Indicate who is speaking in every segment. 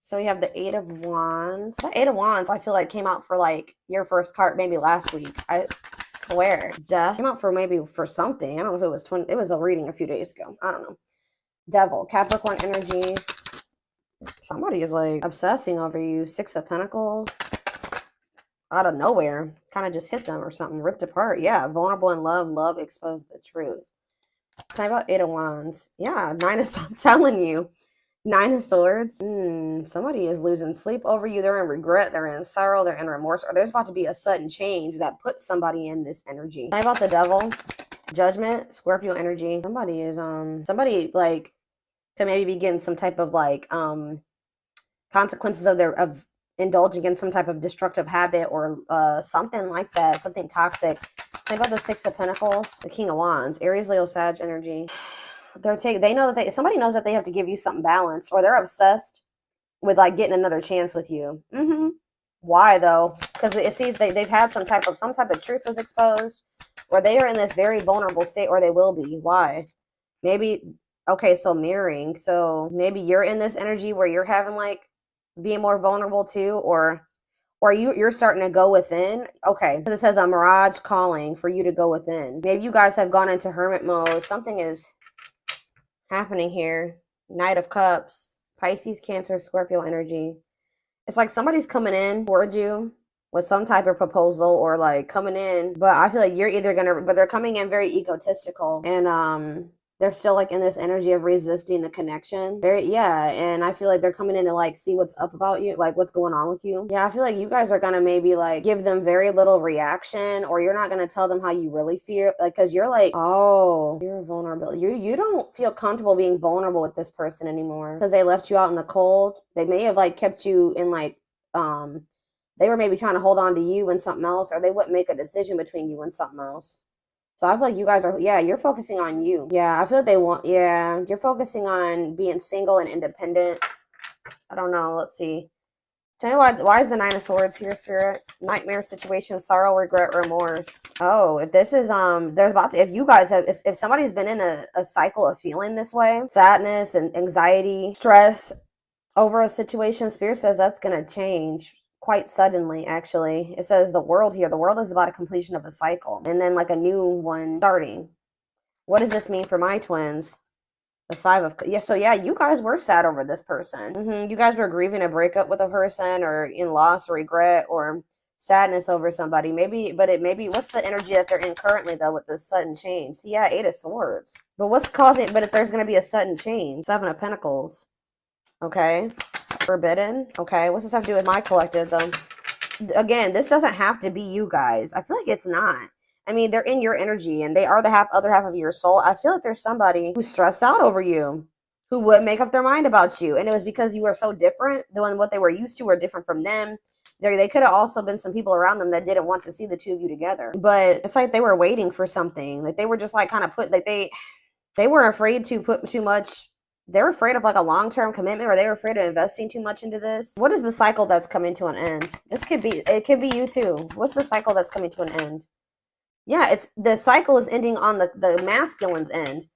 Speaker 1: So we have the Eight of Wands. That Eight of Wands, I feel like came out for like your first card maybe last week. I swear. Death came out for maybe for something. I don't know if it was it was a reading a few days ago. I don't know. Devil, Capricorn energy. Somebody is like obsessing over you. Six of Pentacles. Out of nowhere. Kind of just hit them or something. Ripped apart. Yeah. Vulnerable in love. Love exposed the truth. Talk about Eight of Wands. Yeah. Nine of Swords. I'm telling you. Nine of Swords. Somebody is losing sleep over you. They're in regret. They're in sorrow. They're in remorse. Or there's about to be a sudden change that puts somebody in this energy. Talk about the Devil. Judgment. Scorpio energy. Somebody is somebody like could maybe be getting some type of like consequences of indulging in some type of destructive habit or something like that. Something toxic. Talk about the Six of Pentacles. The King of Wands. Aries, Leo, Sag energy. They know that somebody knows that they have to give you something balanced, or they're obsessed with like getting another chance with you. Why though? Because it seems they've had some type of truth was exposed, or they are in this very vulnerable state, or they will be. Why? Maybe okay, so mirroring. So maybe you're in this energy where you're having like being more vulnerable too, or you're starting to go within. Okay, it says a mirage calling for you to go within. Maybe you guys have gone into hermit mode. Something is happening here. Knight of Cups, Pisces, Cancer, Scorpio energy. It's like somebody's coming in towards you with some type of proposal or like coming in, but I feel like you're either gonna, but they're coming in very egotistical and they're still like in this energy of resisting the connection. Yeah, and I feel like they're coming in to like see what's up about you, like what's going on with you. Yeah, I feel like you guys are gonna maybe like give them very little reaction, or you're not gonna tell them how you really feel, like because you're like, oh, you're vulnerable. You don't feel comfortable being vulnerable with this person anymore because they left you out in the cold. They may have like kept you in like they were maybe trying to hold on to you and something else, or they wouldn't make a decision between you and something else. So I feel like you guys are, yeah, you're focusing on you. Yeah, I feel like you're focusing on being single and independent. I don't know. Let's see. Tell me why is the Nine of Swords here, Spirit? Nightmare situation, sorrow, regret, remorse. Oh, if this is, there's about to, if you guys have, if somebody's been in a cycle of feeling this way, sadness and anxiety, stress over a situation, Spirit says that's going to change quite suddenly. Actually, it says the world is about a completion of a cycle and then like a new one starting. What does this mean for my twins? The Five of, yeah, so yeah, you guys were sad over this person. You guys were grieving a breakup with a person, or in loss or regret or sadness over somebody. Maybe what's the energy that they're in currently though with this sudden change? See, yeah, Eight of Swords. But what's causing, but if there's going to be a sudden change, Seven of Pentacles. Okay. Forbidden. Okay, what's this have to do with my collective though? Again, this doesn't have to be you guys. I feel like it's not. I mean, they're in your energy and they are the other half of your soul. I feel like there's somebody who's stressed out over you, who would make up their mind about you, and it was because you were so different than what they were used to, or different from them. They could have also been some people around them that didn't want to see the two of you together, but it's like they were waiting for something. Like they were just like kind of put, like they were afraid to put too much. They're afraid of like a long-term commitment, or they were afraid of investing too much into this. What is the cycle that's coming to an end? It could be you too. What's the cycle that's coming to an end? Yeah, it's the cycle is ending on the masculine's end.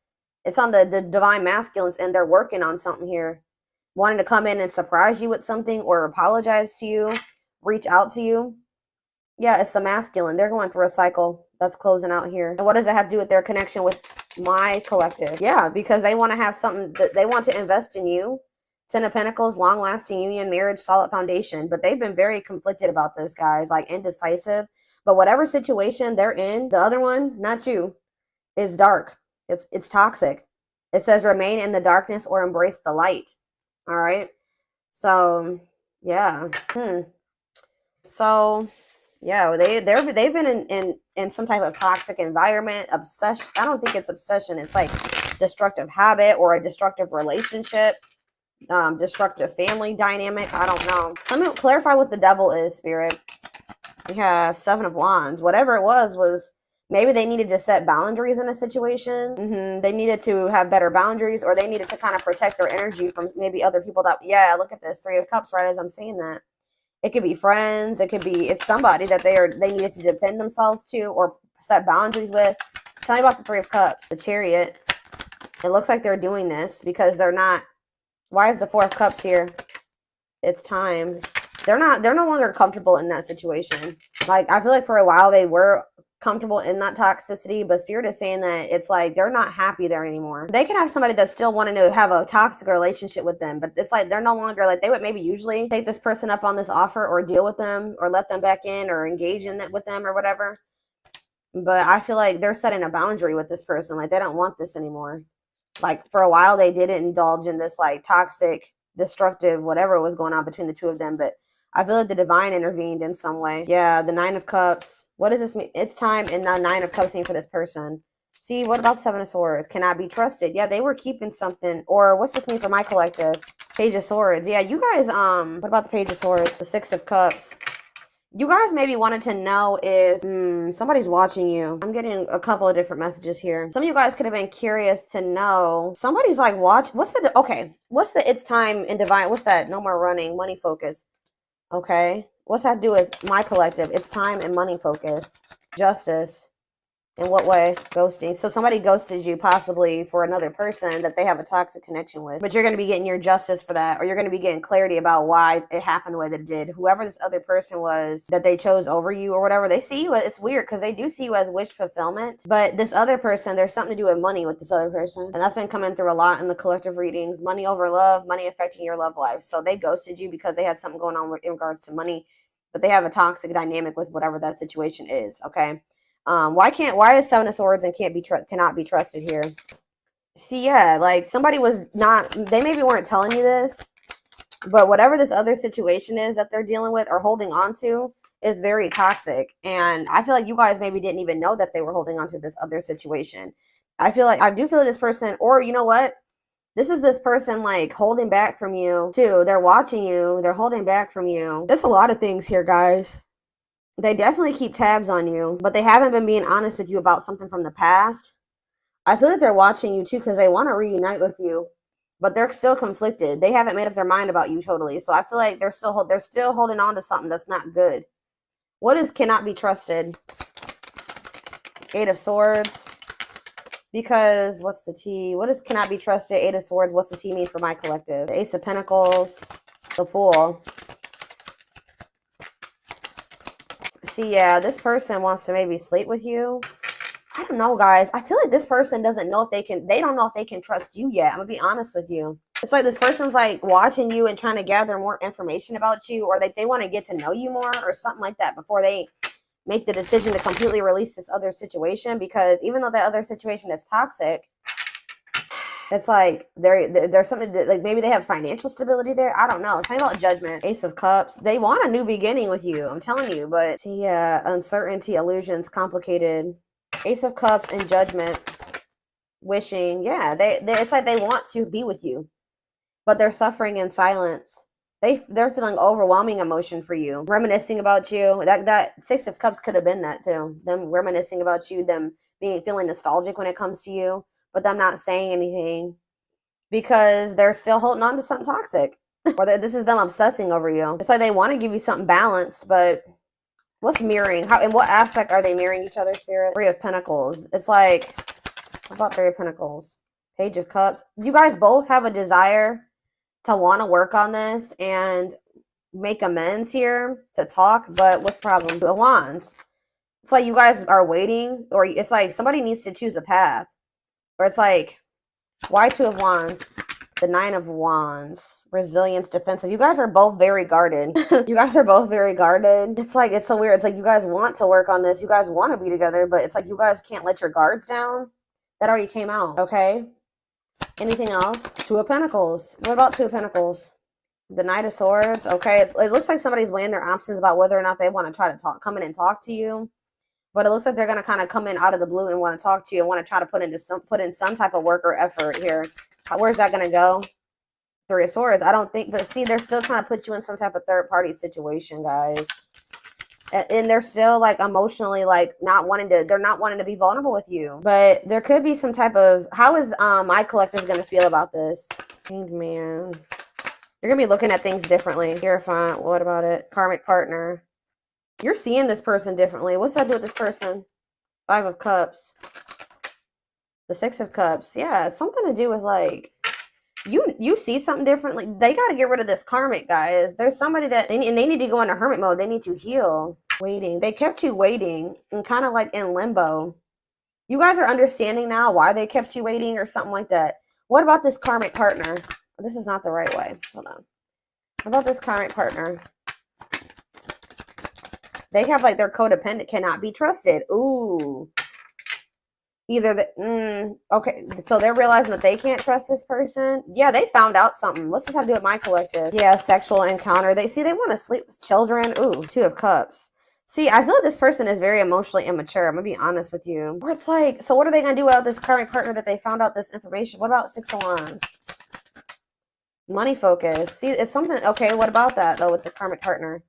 Speaker 1: It's on the divine masculine's end. They're working on something here, wanting to come in and surprise you with something, or apologize to you, reach out to you. Yeah, it's the masculine. They're going through a cycle that's closing out here. And what does it have to do with their connection with my collective? Yeah, because they want to have something that they want to invest in you. Ten of Pentacles, long-lasting union, marriage, solid foundation. But they've been very conflicted about this, guys, like indecisive. But whatever situation they're in, the other one, not you, is dark. It's toxic. It says remain in the darkness or embrace the light. All right. So yeah. So yeah, they've been in some type of toxic environment, obsession. I don't think it's obsession. It's like destructive habit or a destructive relationship, destructive family dynamic. I don't know. Let me clarify what the Devil is, Spirit. We have Seven of Wands. Whatever it was maybe they needed to set boundaries in a situation. They needed to have better boundaries, or they needed to kind of protect their energy from maybe other people that, yeah, look at this, Three of Cups, right as I'm saying that. It could be friends. It could be, it's somebody that they needed to defend themselves to or set boundaries with. Tell me about the Three of Cups, the Chariot. It looks like they're doing this because they're not. Why is the Four of Cups here? It's time. They're no longer comfortable in that situation. Like, I feel like for a while they were comfortable in that toxicity, but Spirit is saying that it's like they're not happy there anymore. They can have somebody that's still wanting to have a toxic relationship with them, but it's like they're no longer, like, they would maybe usually take this person up on this offer or deal with them or let them back in or engage in it with them or whatever. But I feel like they're setting a boundary with this person. Like, they don't want this anymore. Like, for a while they didn't indulge in this like toxic, destructive, whatever was going on between the two of them, but I feel like the divine intervened in some way. Yeah, the Nine of Cups. What does this mean? It's time, and the Nine of Cups mean for this person. See, what about Seven of Swords? Cannot be trusted. Yeah, they were keeping something. Or what's this mean for my collective? Page of Swords. Yeah, you guys, what about the Page of Swords? The Six of Cups. You guys maybe wanted to know if somebody's watching you. I'm getting a couple of different messages here. Some of you guys could have been curious to know. Somebody's like, what's the it's time in divine, what's that? No more running, money focus. Okay. What's that do with my collective? It's time and money focus. Justice. In what way? Ghosting. So somebody ghosted you possibly for another person that they have a toxic connection with. But you're going to be getting your justice for that, or you're going to be getting clarity about why it happened the way that it did. Whoever this other person was that they chose over you or whatever, they see you as, it's weird because they do see you as wish fulfillment. But this other person, there's something to do with money with this other person. And that's been coming through a lot in the collective readings. Money over love, money affecting your love life. So they ghosted you because they had something going on in regards to money, but they have a toxic dynamic with whatever that situation is. Okay. Why is Seven of Swords and cannot be trusted here? See, yeah, like somebody was not, they maybe weren't telling you this, but whatever this other situation is that they're dealing with or holding on to is very toxic. And I feel like you guys maybe didn't even know that they were holding on to this other situation. I do feel like this person, or you know what? This is this person like holding back from you too. They're watching you. They're holding back from you. There's a lot of things here, guys. They definitely keep tabs on you, but they haven't been being honest with you about something from the past. I feel like they're watching you too because they want to reunite with you, but they're still conflicted. They haven't made up their mind about you totally. So I feel like they're still holding on to something that's not good. What is cannot be trusted? Eight of Swords. Because what's the T? What is cannot be trusted? Eight of Swords. What's the T mean for my collective? The Ace of Pentacles. The Fool. See, yeah, this person wants to maybe sleep with you. I don't know, guys. I feel like this person doesn't know if they don't know if they can trust you yet. I'm gonna be honest with you. It's like this person's like watching you and trying to gather more information about you, or like they want to get to know you more or something like that before they make the decision to completely release this other situation. Because even though that other situation is toxic, it's like there's something that, like, maybe they have financial stability there. I don't know. Tell me about Judgment. Ace of Cups. They want a new beginning with you. I'm telling you. But see, uncertainty, illusions, complicated. Ace of Cups and Judgment. Wishing. Yeah, it's like they want to be with you, but they're suffering in silence. They're feeling overwhelming emotion for you, reminiscing about you. That Six of Cups could have been that too. Them reminiscing about you. Them feeling nostalgic when it comes to you. But them not saying anything because they're still holding on to something toxic. Or this is them obsessing over you. It's like they want to give you something balanced, but what's mirroring? How, in what aspect are they mirroring each other, Spirit? Three of Pentacles. It's like, what about Three of Pentacles? Page of Cups. You guys both have a desire to want to work on this and make amends here, to talk, but what's the problem? The Wands. It's like you guys are waiting, or it's like somebody needs to choose a path. Or it's like, why Two of Wands? The Nine of Wands. Resilience, defensive. You guys are both very guarded. You guys are both very guarded. It's like, it's so weird. It's like you guys want to work on this. You guys want to be together, but it's like you guys can't let your guards down. That already came out, okay? Anything else? Two of Pentacles. What about Two of Pentacles? The Knight of Swords. Okay, it looks like somebody's weighing their options about whether or not they want to try to come in and talk to you. But it looks like they're going to kind of come in out of the blue and want to talk to you and want to try to put in some type of work or effort here. Where's that going to go? Three of Swords. I don't think, but see, they're still trying to put you in some type of third party situation, guys. And they're still like emotionally like they're not wanting to be vulnerable with you. But there could be some type of, how is my collective going to feel about this? Hanged Man. You're going to be looking at things differently. Hierophant. What about it? Karmic partner. You're seeing this person differently. What's that do with this person? Five of Cups. The Six of Cups. Yeah, it's something to do with like, You see something differently. They got to get rid of this karmic, guys. There's somebody that they need to go into hermit mode. They need to heal. Waiting. They kept you waiting and kind of like in limbo. You guys are understanding now why they kept you waiting or something like that. What about this karmic partner? This is not the right way. Hold on. What about this karmic partner? They have like their codependent, cannot be trusted. Ooh. Either the okay, so they're realizing that they can't trust this person. Yeah, they found out something. What's this have to do with my collective? Yeah, sexual encounter. They want to sleep with children. Ooh, 2 of Cups. See, I feel like this person is very emotionally immature. I'm gonna be honest with you. Or it's like, so what are they gonna do without this karmic partner that they found out this information? What about 6 of Wands? Money focus. See, it's something. Okay, what about that though with the karmic partner?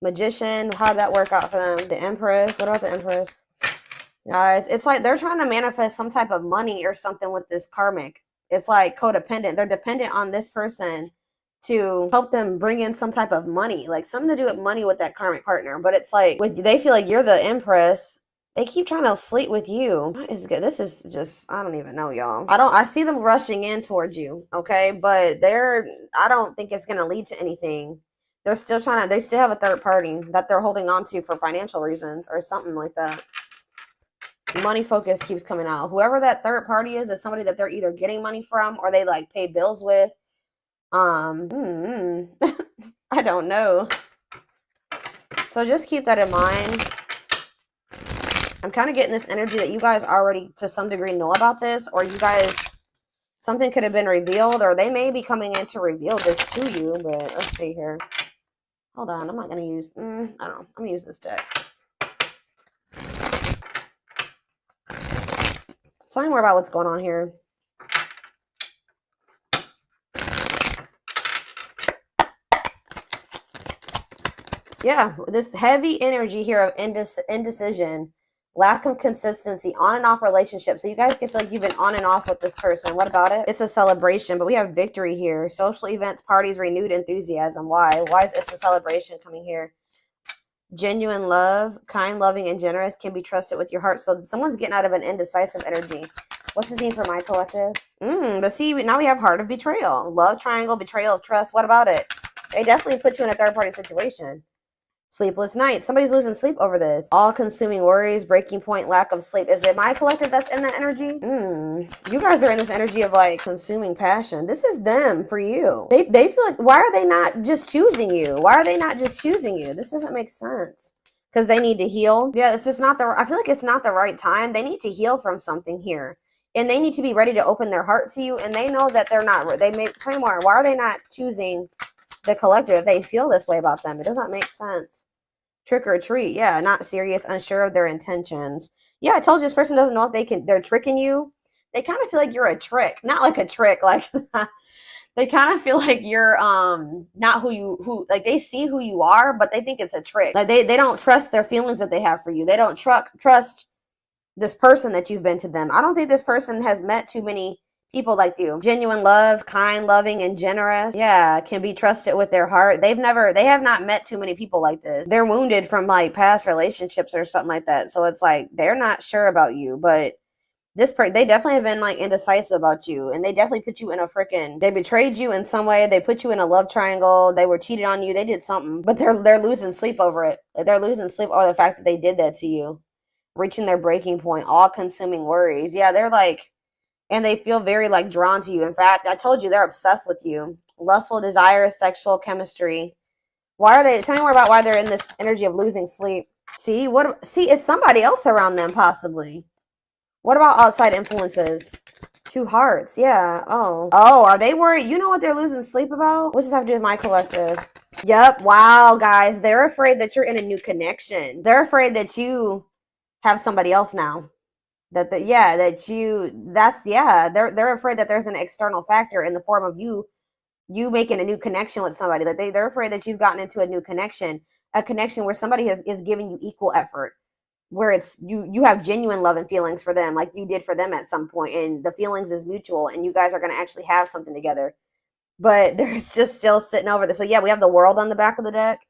Speaker 1: Magician. How did that work out for them? The Empress. What about the Empress? Guys, it's like they're trying to manifest some type of money or something with this karmic. It's like codependent. They're dependent on this person to help them bring in some type of money, like something to do with money with that karmic partner. But it's like they feel like you're the Empress. They keep trying to sleep with you. What is good? This is just, I don't even know, y'all. I see them rushing in towards you, okay? But I don't think it's gonna lead to anything. They're still they still have a third party that they're holding on to for financial reasons or something like that. Money focus keeps coming out. Whoever that third party is somebody that they're either getting money from or they like pay bills with. I don't know. So just keep that in mind. I'm kind of getting this energy that you guys already to some degree know about this, or you guys, something could have been revealed, or they may be coming in to reveal this to you. But let's see here. Hold on, I'm not going to use, I don't know. I'm going to use this deck. Tell me more about what's going on here. Yeah, this heavy energy here of indecision, lack of consistency, on and off relationships. So you guys can feel like you've been on and off with this person. What about it? It's a celebration, but we have victory here. Social events, parties, renewed enthusiasm. Why? Why is it's a celebration coming here? Genuine love, kind, loving, and generous, can be trusted with your heart. So someone's getting out of an indecisive energy. What's this mean for my collective? But see, now we have heart of betrayal. Love triangle, betrayal of trust. What about it? They definitely put you in a third-party situation. Sleepless nights. Somebody's losing sleep over this. All-consuming worries, breaking point, lack of sleep. Is it my collective that's in that energy? You guys are in this energy of like consuming passion. This is them for you. They feel like, why are they not just choosing you? Why are they not just choosing you? This doesn't make sense. Because they need to heal. Yeah, it's just not I feel like it's not the right time. They need to heal from something here. And they need to be ready to open their heart to you. And they know that they're not. They may play more. Why are they not choosing the collective if they feel this way about them? It doesn't make sense. Trick or treat. Yeah, not serious, unsure of their intentions. Yeah, I told you this person doesn't know if they're tricking you. They kind of feel like you're a trick. Not like a trick, like they kind of feel like you're not who like they see who you are, but they think it's a trick. Like they don't trust their feelings that they have for you. They don't trust this person that you've been to them. I don't think this person has met too many people like you. Genuine love, kind, loving, and generous. Yeah, can be trusted with their heart. They have not met too many people like this. They're wounded from like past relationships or something like that. So it's like they're not sure about you, but they definitely have been like indecisive about you, and they definitely put you in a they betrayed you in some way. They put you in a love triangle. They were cheated on you. They did something, but they're losing sleep over it. They're losing sleep over the fact that they did that to you. Reaching their breaking point, all consuming worries. Yeah, they're like, and they feel very like drawn to you. In fact, I told you they're obsessed with you. Lustful desire, sexual chemistry. Why are they? Tell me more about why they're in this energy of losing sleep. See, it's somebody else around them possibly. What about outside influences? 2 hearts. Yeah. Oh, are they worried? You know what they're losing sleep about? What does this have to do with my collective? Yep. Wow, guys. They're afraid that you're in a new connection. They're afraid that you have somebody else now. They're afraid that there's an external factor in the form of you making a new connection with somebody. That they're afraid that you've gotten into a new connection, a connection where somebody is giving you equal effort, where it's you have genuine love and feelings for them like you did for them at some point, and the feelings is mutual, and you guys are going to actually have something together. But there's just still sitting over there. So yeah, we have the World on the back of the deck.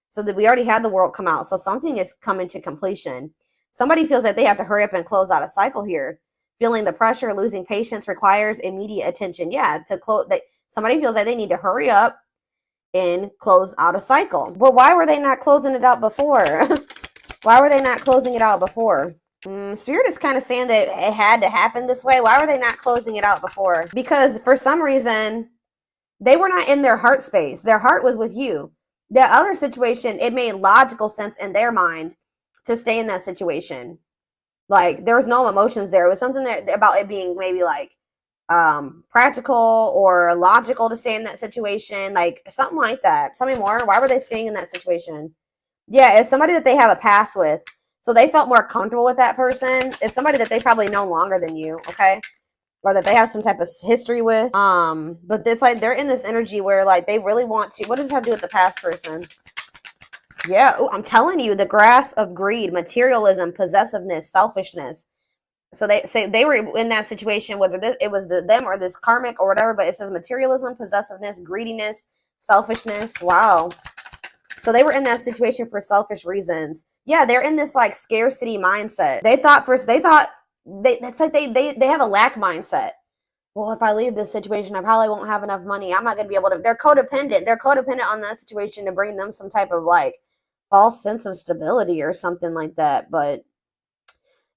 Speaker 1: So that we already had the World come out. So something is coming to completion. Somebody feels like they have to hurry up and close out a cycle here. Feeling the pressure, losing patience requires immediate attention. Yeah, to close. Somebody feels like they need to hurry up and close out a cycle. But why were they not closing it out before? Why were they not closing it out before? Spirit is kind of saying that it had to happen this way. Why were they not closing it out before? Because for some reason, they were not in their heart space. Their heart was with you. That other situation, it made logical sense in their mind to stay in that situation. Like, there was no emotions there. It was something about it being maybe like practical or logical to stay in that situation. Like, something like that. Tell me more. Why were they staying in that situation? Yeah, it's somebody that they have a past with. So they felt more comfortable with that person. It's somebody that they probably know longer than you, okay? Or that they have some type of history with. But it's like they're in this energy where like they really want to. What does it have to do with the past person? Yeah, ooh, I'm telling you, the grasp of greed, materialism, possessiveness, selfishness. So they say they were in that situation, whether it was them or this karmic or whatever, but it says materialism, possessiveness, greediness, selfishness. Wow. So they were in that situation for selfish reasons. Yeah, they're in this like scarcity mindset. It's like they have a lack mindset. Well, if I leave this situation, I probably won't have enough money. I'm not going to be able to. They're codependent. They're codependent on that situation to bring them some type of like false sense of stability or something like that. But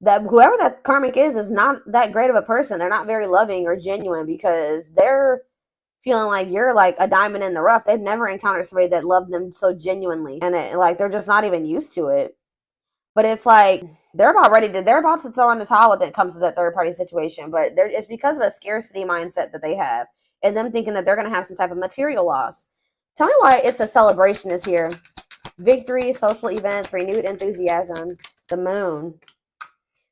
Speaker 1: that whoever that karmic is not that great of a person. They're not very loving or genuine because they're feeling like you're like a diamond in the rough. They've never encountered somebody that loved them so genuinely, and like they're just not even used to it. But it's like they're about to throw in the towel when it comes to that third party situation. But it's because of a scarcity mindset that they have, and them thinking that they're going to have some type of material loss. Tell me why it's a celebration is here. Victory, social events, renewed enthusiasm, the moon.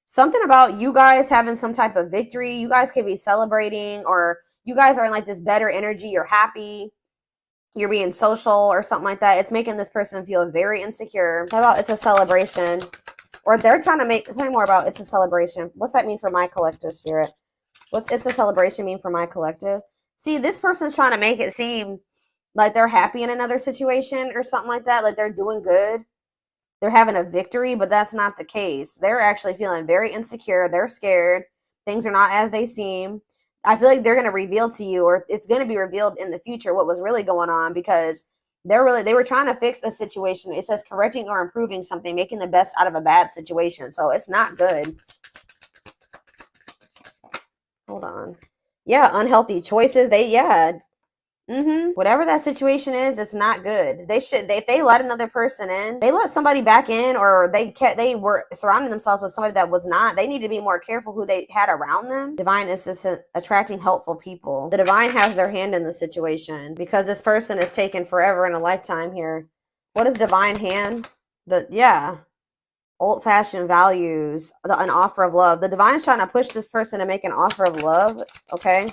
Speaker 1: Something about you guys having some type of victory. You guys could be celebrating, or you guys are in like this better energy. You're happy. You're being social or something like that. It's making this person feel very insecure. How about it's a celebration? Or they're trying to tell me more about it's a celebration. What's that mean for my collective, Spirit? What's it's a celebration mean for my collective? See, this person's trying to make it seem like they're happy in another situation or something like that. Like they're doing good. They're having a victory, but that's not the case. They're actually feeling very insecure. They're scared. Things are not as they seem. I feel like they're going to reveal to you, or it's going to be revealed in the future what was really going on, because they were trying to fix a situation. It says correcting or improving something, making the best out of a bad situation. So it's not good. Hold on. Yeah, unhealthy choices. Whatever that situation is, it's not good. If they let another person in, they let somebody back in, or they were surrounding themselves with somebody that was not. They need to be more careful who they had around them. Divine assistant attracting helpful people. The divine has their hand in the situation because this person is taken forever in a lifetime here. What is divine hand? Old-fashioned values. An offer of love. The divine is trying to push this person to make an offer of love. Okay.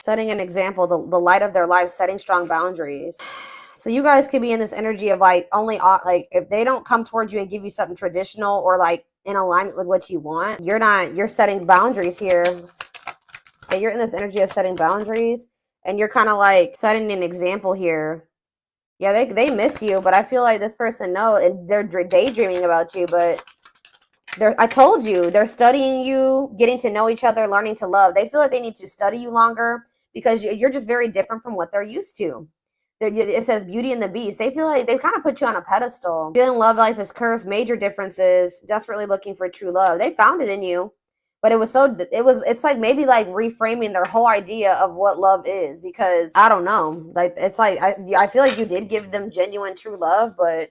Speaker 1: Setting an example, the light of their life, setting strong boundaries. So you guys could be in this energy of like only like if they don't come towards you and give you something traditional or like in alignment with what you want, you're setting boundaries here. Okay, you're in this energy of setting boundaries, and you're kind of like setting an example here. Yeah, they miss you, but I feel like this person knows, and they're daydreaming about you, but I told you, they're studying you, getting to know each other, learning to love. They feel like they need to study you longer because you're just very different from what they're used to. It says Beauty and the Beast. They feel like they've kind of put you on a pedestal. Feeling love life is cursed, major differences, desperately looking for true love. They found it in you, but it's like maybe like reframing their whole idea of what love is, because I don't know. Like, it's like, I feel like you did give them genuine true love, but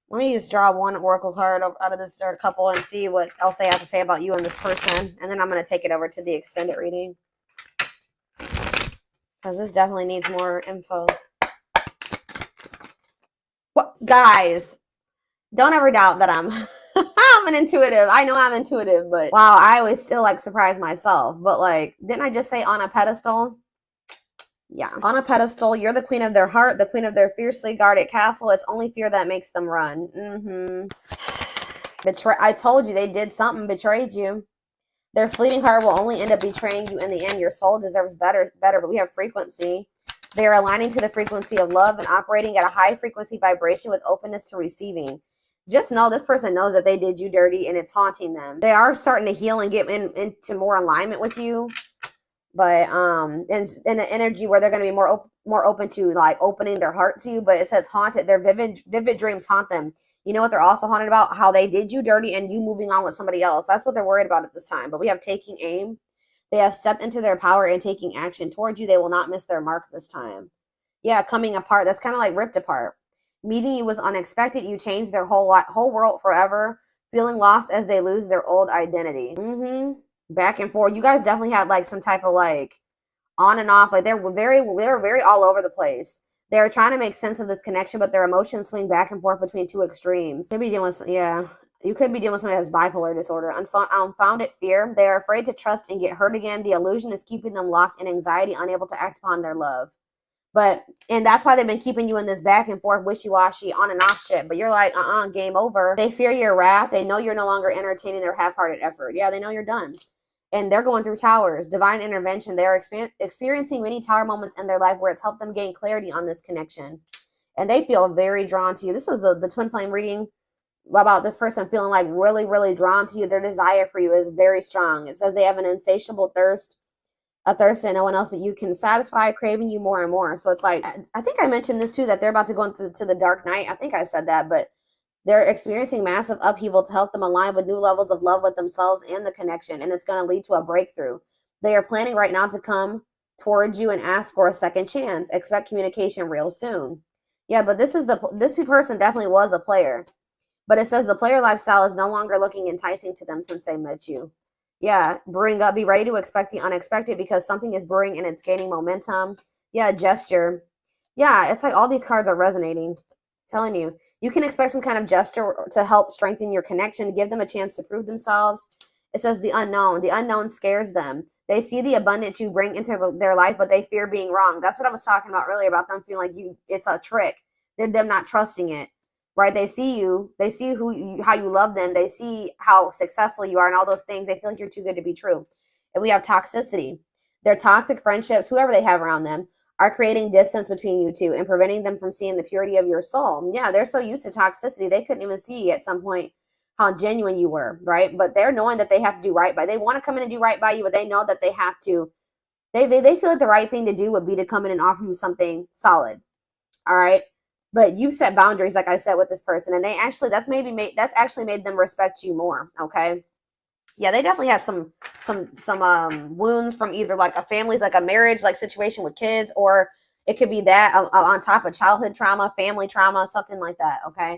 Speaker 1: let me just draw one oracle card out of this third couple and see what else they have to say about you and this person. And then I'm going to take it over to the extended reading, because this definitely needs more info. What, guys, don't ever doubt that I'm I'm an intuitive. I know I'm intuitive, but wow, I always still like surprise myself. But like, didn't I just say on a pedestal? Yeah, on a pedestal. You're the queen of their heart, the queen of their fiercely guarded castle. It's only fear that makes them run. I told you they did something, betrayed you. Their fleeting heart will only end up betraying you in the end. Your soul deserves better, but we have frequency. They are aligning to the frequency of love and operating at a high frequency vibration with openness to receiving. just know this person knows that they did you dirty and it's haunting them. They are starting to heal and get into more alignment with you. But in the energy where they're going to be more open to like opening their heart to you. But it says haunted. Their vivid dreams haunt them. You know what they're also haunted about? How they did you dirty and you moving on with somebody else. That's what they're worried about at this time. But we have taking aim. They have stepped into their power and taking action towards you. They will not miss their mark this time. Yeah, coming apart. That's kind of like ripped apart. Meeting you was unexpected. You changed their whole world forever. Feeling lost as they lose their old identity. Back and forth. You guys definitely had like some type of like on and off. Like they were very all over the place. They're trying to make sense of this connection, but their emotions swing back and forth between two extremes. Maybe dealing with, yeah. You could be dealing with somebody that has bipolar disorder. Unfounded fear. They are afraid to trust and get hurt again. The illusion is keeping them locked in anxiety, unable to act upon their love. And that's why they've been keeping you in this back and forth, wishy-washy, on and off shit. But you're like, game over. They fear your wrath. They know you're no longer entertaining their half-hearted effort. Yeah, they know you're done. And they're going through towers. Divine intervention. They are experiencing many tower moments in their life where it's helped them gain clarity on this connection. And they feel very drawn to you. This was the twin flame reading about this person feeling like really, really drawn to you. Their desire for you is very strong. It says they have an insatiable thirst, a thirst that no one else but you can satisfy, craving you more and more. So it's like, I think I mentioned this too, that they're about to go into the dark night. I think I said that, but they're experiencing massive upheaval to help them align with new levels of love with themselves and the connection. And it's going to lead to a breakthrough. They are planning right now to come towards you and ask for a second chance. Expect communication real soon. Yeah, but this person definitely was a player. But it says the player lifestyle is no longer looking enticing to them since they met you. Yeah, be ready to expect the unexpected because something is brewing and it's gaining momentum. Yeah, gesture. Yeah, it's like all these cards are resonating. Telling you, you can expect some kind of gesture to help strengthen your connection, give them a chance to prove themselves. It says the unknown. The unknown scares them. They see the abundance you bring into their life, but they fear being wrong. That's what I was talking about earlier about them feeling like it's a trick. They're them not trusting it. Right? They see you, they see how you love them, they see how successful you are and all those things. They feel like you're too good to be true. And we have toxicity. Their toxic friendships, whoever they have around them, are creating distance between you two and preventing them from seeing the purity of your soul. Yeah, they're so used to toxicity, they couldn't even see at some point how genuine you were, right? But they're knowing that they have to do right by. They want to come in and do right by you, but they know that they have to. They feel like the right thing to do would be to come in and offer you something solid. All right. But you've set boundaries, like I said, with this person, and that's actually made them respect you more. Okay, yeah, they definitely had some wounds from either like a family, like a marriage, like situation with kids, or it could be that on top of childhood trauma, family trauma, something like that. Okay.